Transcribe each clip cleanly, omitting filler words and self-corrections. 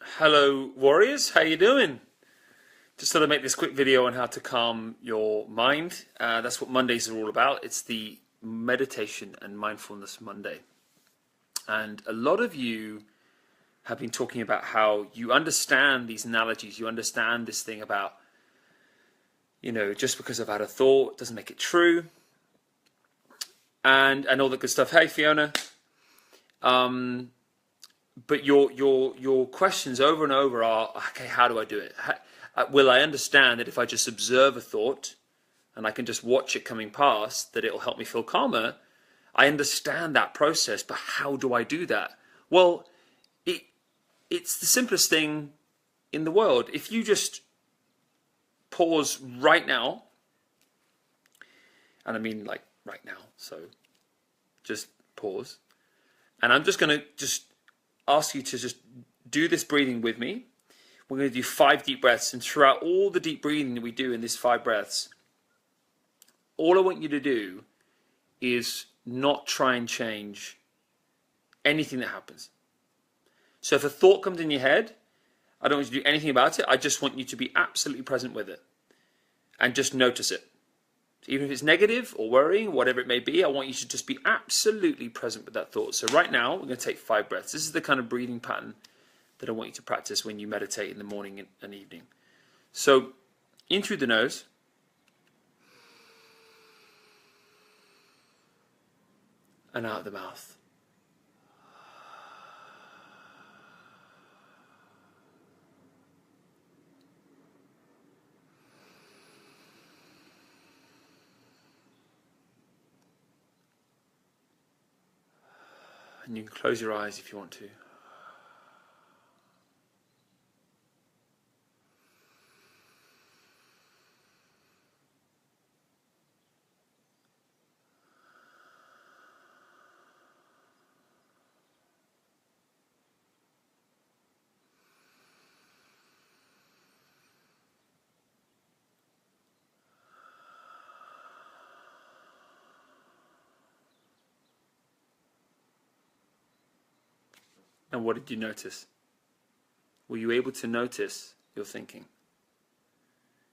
Hello warriors, how you doing? Just thought I'd make this quick video on how to calm your mind. That's what Mondays are all about. It's the meditation and mindfulness Monday. And a lot of you have been talking about how you understand these analogies, you understand this thing about, just because I've had a thought doesn't make it true. And all that good stuff. Hey Fiona. But your questions over and over are, okay, how do I do it? Will I understand that if I just observe a thought and I can just watch it coming past, that it'll help me feel calmer? I understand that process, but how do I do that? Well, it's the simplest thing in the world. If you just pause right now, and I mean like right now, so just pause, and I'm just going to just ask you to just do this breathing with me. We're going to do 5 deep breaths, and throughout all the deep breathing that we do in these 5 breaths, all I want you to do is not try and change anything that happens. So if a thought comes in your head, I don't want you to do anything about it. I just want you to be absolutely present with it and just notice it. Even if it's negative or worrying, whatever it may be, I want you to just be absolutely present with that thought. So right now, we're going to take 5 breaths. This is the kind of breathing pattern that I want you to practice when you meditate in the morning and evening. So in through the nose. And out of the mouth. And you can close your eyes if you want to. And what did you notice? Were you able to notice your thinking?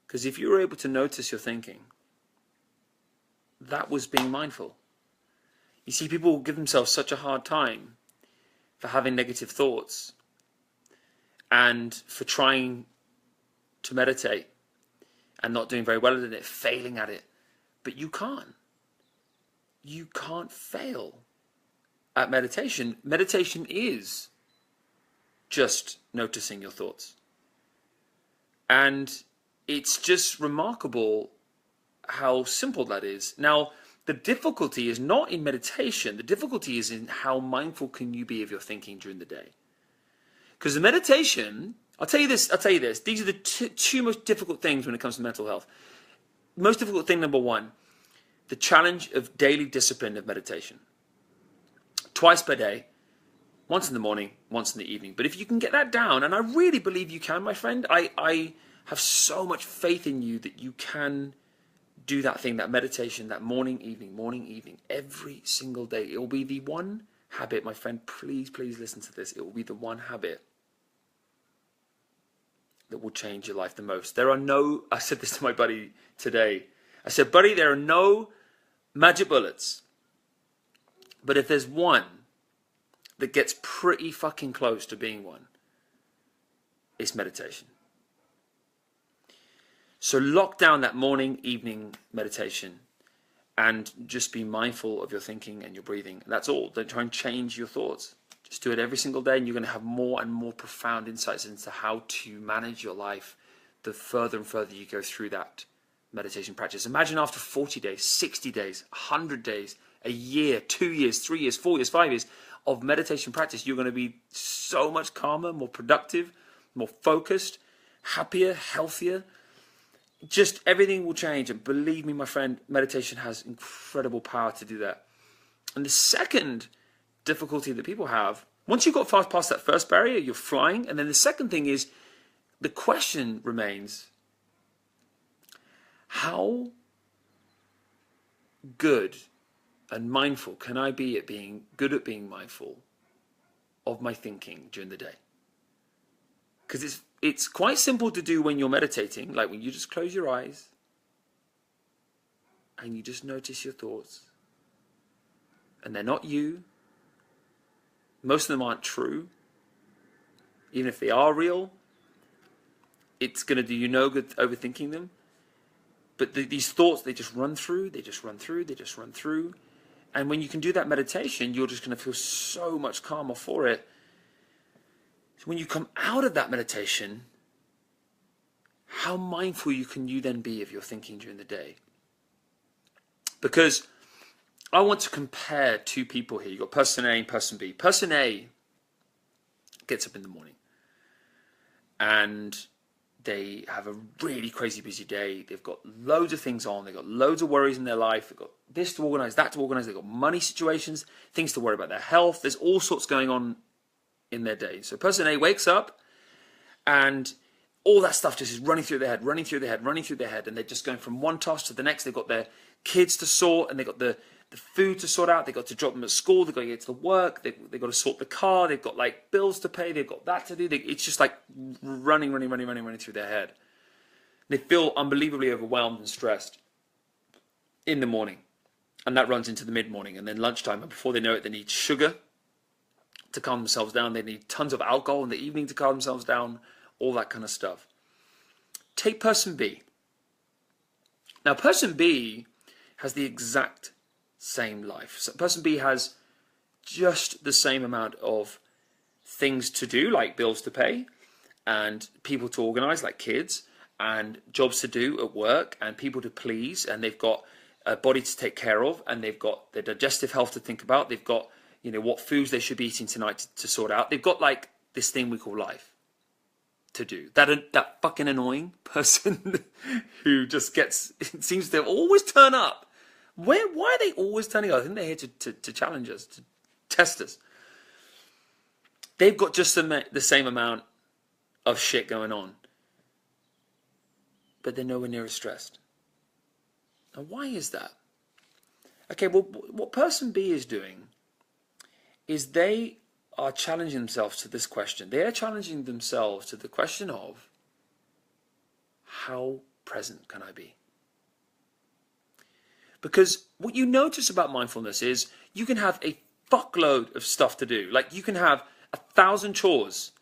Because if you were able to notice your thinking, that was being mindful. You see, people give themselves such a hard time for having negative thoughts and for trying to meditate and not doing very well at it, failing at it. But you can't. You can't fail at meditation. Meditation is just noticing your thoughts. And it's just remarkable how simple that is. Now, the difficulty is not in meditation. The difficulty is in how mindful can you be of your thinking during the day. Because the meditation, I'll tell you this, these are the two most difficult things when it comes to mental health. Most difficult thing, number 1, the challenge of daily discipline of meditation. Twice per day, once in the morning, once in the evening. But if you can get that down, and I really believe you can, my friend, I have so much faith in you that you can do that thing, that meditation, that morning, evening, every single day. It will be the one habit, my friend, please listen to this. It will be the one habit that will change your life the most. I said this to my buddy today. I said, buddy, there are no magic bullets. But if there's one that gets pretty fucking close to being one, it's meditation. So lock down that morning, evening meditation and just be mindful of your thinking and your breathing. That's all. Don't try and change your thoughts. Just do it every single day, and you're going to have more and more profound insights into how to manage your life the further and further you go through that meditation practice. Imagine after 40 days, 60 days, 100 days, a year, 2 years, 3 years, 4 years, 5 years of meditation practice, you're going to be so much calmer, more productive, more focused, happier, healthier. Just everything will change. And believe me, my friend, meditation has incredible power to do that. And the second difficulty that people have, once you've got fast past that first barrier, you're flying. And then the second thing is, the question remains, how good and mindful can I be at being good at being mindful of my thinking during the day? Because it's quite simple to do when you're meditating, like when you just close your eyes and you just notice your thoughts. And they're not you. Most of them aren't true. Even if they are real, it's going to do you no good overthinking them. But these thoughts, they just run through, they just run through, they just run through. And when you can do that meditation, you're just going to feel so much calmer for it. So when you come out of that meditation, how mindful can you then be of your thinking during the day? Because I want to compare two people here. You've got person A and person B. Person A gets up in the morning and they have a really crazy busy day. They've got loads of things on. They've got loads of worries in their life. They've got this to organize, that to organize. They've got money situations, things to worry about, their health. There's all sorts going on in their day. So person A wakes up and all that stuff just is running through their head, running through their head, running through their head. And they're just going from one task to the next. They've got their kids to sort and they've got the food to sort out. They've got to drop them at school. They've got to get to the work. They've got to sort the car. They've got like bills to pay. They've got that to do. It's just like running through their head. They feel unbelievably overwhelmed and stressed in the morning. And that runs into the mid-morning and then lunchtime. And before they know it, they need sugar to calm themselves down. They need tons of alcohol in the evening to calm themselves down. All that kind of stuff. Take person B. Now, person B has the exact same life. So person B has just the same amount of things to do, like bills to pay, and people to organize, like kids, and jobs to do at work, and people to please, and they've got a body to take care of, and they've got their digestive health to think about. They've got, what foods they should be eating tonight to sort out. They've got like this thing we call life to do. That fucking annoying person who just it seems to always turn up. Why are they always turning up? I think they're here to challenge us, to test us. They've got just the same amount of shit going on, but they're nowhere near as stressed. Now, why is that? Okay, well, what person B is doing is they are challenging themselves to this question. They are challenging themselves to the question of, how present can I be? Because what you notice about mindfulness is you can have a fuckload of stuff to do. Like you can have 1,000 chores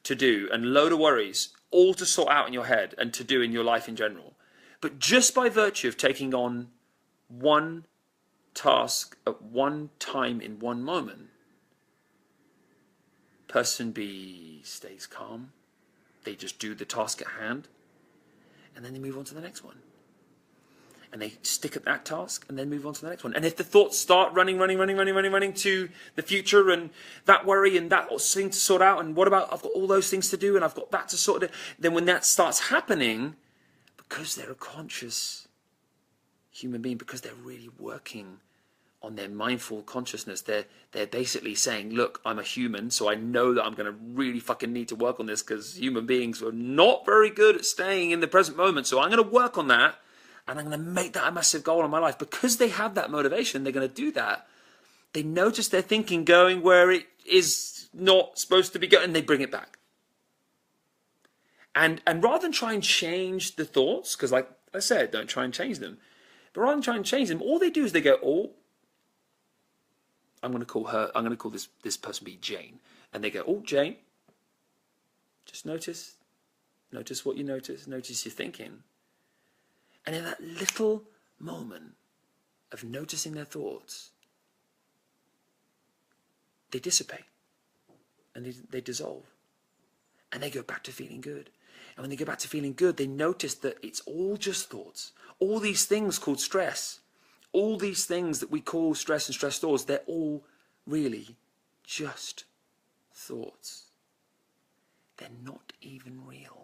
to do and a load of worries all to sort out in your head and to do in your life in general. But just by virtue of taking on one task at one time in one moment, person B stays calm. They just do the task at hand and then they move on to the next one. And they stick at that task and then move on to the next one. And if the thoughts start running to the future and that worry and that thing to sort out, and what about I've got all those things to do and I've got that to sort of, then when that starts happening, because they're a conscious human being, because they're really working on their mindful consciousness, they're basically saying, look, I'm a human, so I know that I'm going to really fucking need to work on this because human beings are not very good at staying in the present moment. So I'm going to work on that. And I'm going to make that a massive goal in my life. Because they have that motivation, they're going to do that. They notice their thinking going where it is not supposed to be going, and they bring it back. And rather than try and change the thoughts, because like I said, don't try and change them. But rather than try and change them, all they do is they go, oh, I'm going to call this person be Jane. And they go, oh, Jane, just notice what you notice your thinking. And in that little moment of noticing their thoughts, they dissipate and they dissolve and they go back to feeling good. And when they go back to feeling good, they notice that it's all just thoughts. All these things called stress, all these things that we call stress and stress thoughts, they're all really just thoughts. They're not even real.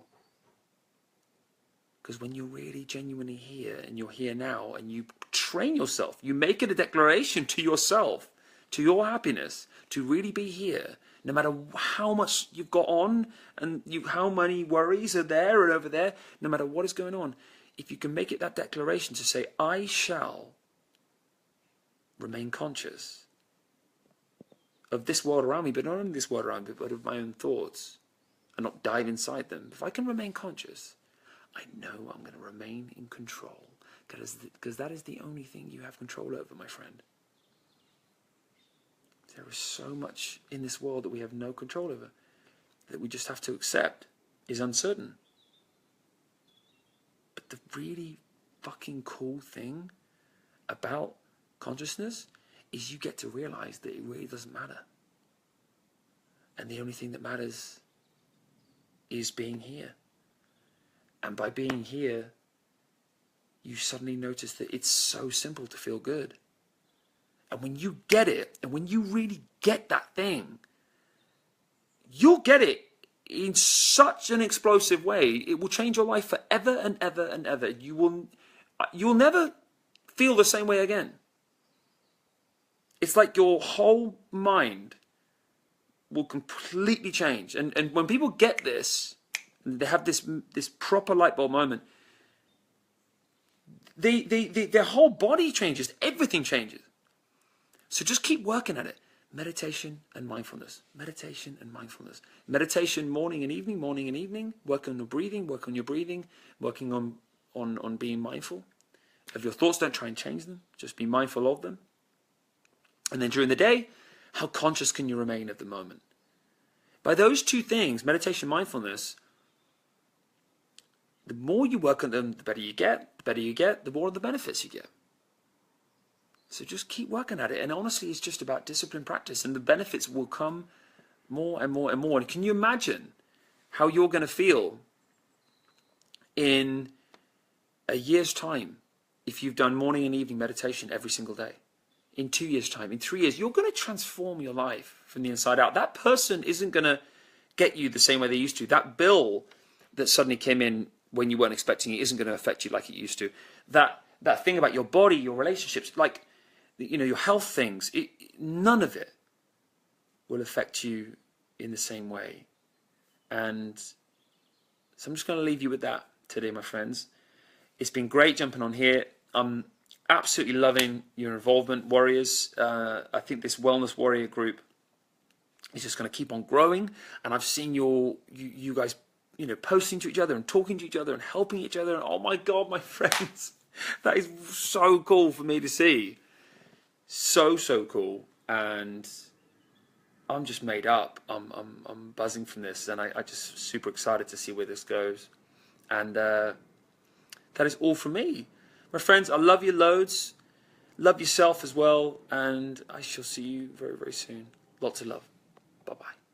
Because when you're really genuinely here and you're here now and you train yourself, you make it a declaration to yourself, to your happiness, to really be here, no matter how much you've got on and how many worries are there and over there, no matter what is going on, if you can make it that declaration to say, I shall remain conscious of this world around me, but not only this world around me, but of my own thoughts. and not dive inside them, if I can remain conscious, I know I'm going to remain in control, because that is the only thing you have control over, my friend. There is so much in this world that we have no control over, that we just have to accept is uncertain. But the really fucking cool thing about consciousness is you get to realize that it really doesn't matter. And the only thing that matters is being here. And by being here, you suddenly notice that it's so simple to feel good. And when you get it, and when you really get that thing, you'll get it in such an explosive way. It will change your life forever and ever and ever. You'll never feel the same way again. It's like your whole mind will completely change. And when people get this, they have this proper light bulb moment, their whole body changes. Everything changes. So just keep working at it. Meditation and mindfulness. Meditation and mindfulness. Meditation morning and evening, morning and evening. Work on your breathing, working on being mindful of your thoughts. Don't try and change them. Just be mindful of them. And then during the day, how conscious can you remain of the moment? By those two things, meditation, mindfulness, the more you work on them, the better you get. The more of the benefits you get. So just keep working at it. And honestly, it's just about discipline practice. And the benefits will come more and more and more. And can you imagine how you're going to feel in a year's time if you've done morning and evening meditation every single day? In 2 years' time, in 3 years, you're going to transform your life from the inside out. That person isn't going to get you the same way they used to. That bill that suddenly came in when you weren't expecting it isn't going to affect you like it used to. That thing about your body, your relationships, like, you know, your health things, none of it will affect you in the same way. And so I'm just going to leave you with that today, my friends. It's been great jumping on here. I'm absolutely loving your involvement, warriors. I think this Wellness Warrior group is just going to keep on growing. And I've seen you guys, you know, posting to each other and talking to each other and helping each other. And oh my God, my friends, that is so cool for me to see. So cool. And I'm just made up. I'm buzzing from this, and I just super excited to see where this goes. And that is all from me, my friends. I love you loads. Love yourself as well, and I shall see you very, very soon. Lots of love. Bye bye.